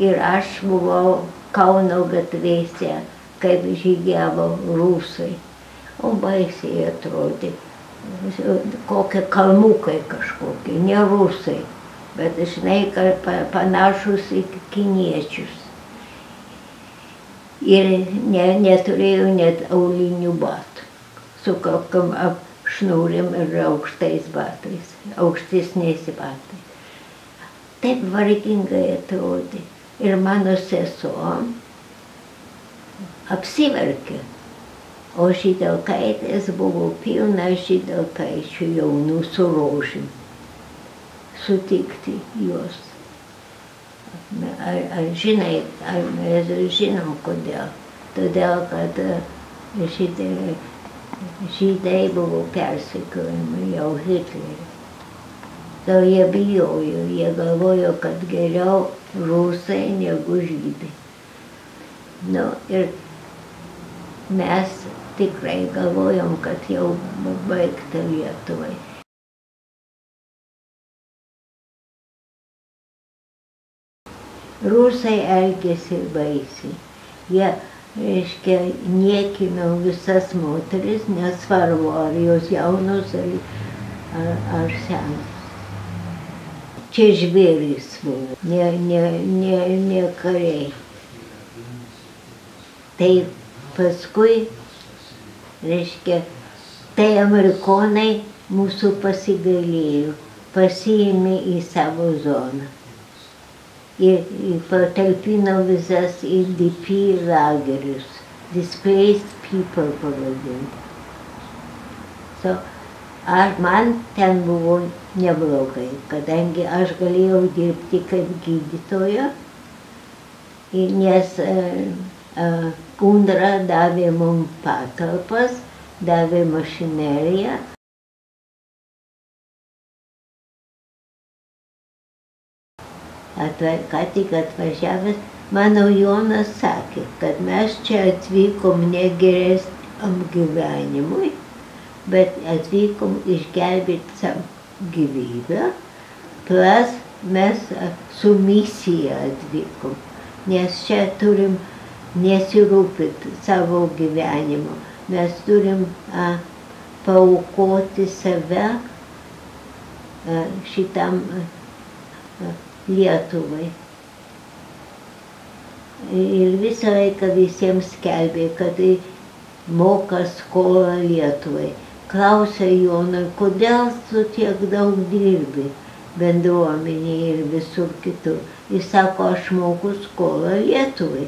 Ir aš buvau Kauno gatvėse, kaip žygiavo rusai. O baisiai atrodė. Kokie kalmukai kažkokie, ne rusai, bet žinai, panašus į kiniečius. Ir neturėjo net aulinių batų, su kokiam šnūrim ir aukštais batais, aukštesniais batais. Taip vargingai atrodė. Ir mano sesuo apsiverkė. O žydelkaitės buvo pilna žydelkaičių jaunų su rožėm. Sutikti juos. Mes žinom kodėl. Todėl, kad žydai buvo persekiojami jau Hitlerio. Tai jie bijojo, jie galvojo, kad geriau rusai negu žydai. Nu, ir mes tikrai galvojom, kad jau baigta Lietuvai. Rusai elgėsi baisiai. Jie, reiškia, niekino visas moteris, nesvarbu, ar jos jaunos, ar senos. Čia žvėrys buvo, ne kariai. Tai paskui, reiškia, tai amerikonai mūsų pasigailėjo, pasiėmė į savo zoną. Ir patalpino visas į DP lagerius, Displaced People pavadinti. Man ten buvo neblogai, kadangi aš galėjau dirbti kaip gydytoja, nes UNRWA davė mums patalpas, davė mašineriją. Ką tik atvažiavęs, mano Jonas sakė, kad mes čia atvykom ne geresniam gyvenimui, bet atvykom išgelbėti savo gyvybę, plus mes su misija atvykom, nes čia turim nesirūpinti savo gyvenimu, mes turim paaukoti save šitam Lietuvai. Ir visą laiką visiems skelbė, kad moka skolą Lietuvai. Klausė Jonai, kodėl tu tiek daug dirbi bendruomenėje ir visur kitur. Jis sako, aš moku skolą Lietuvai.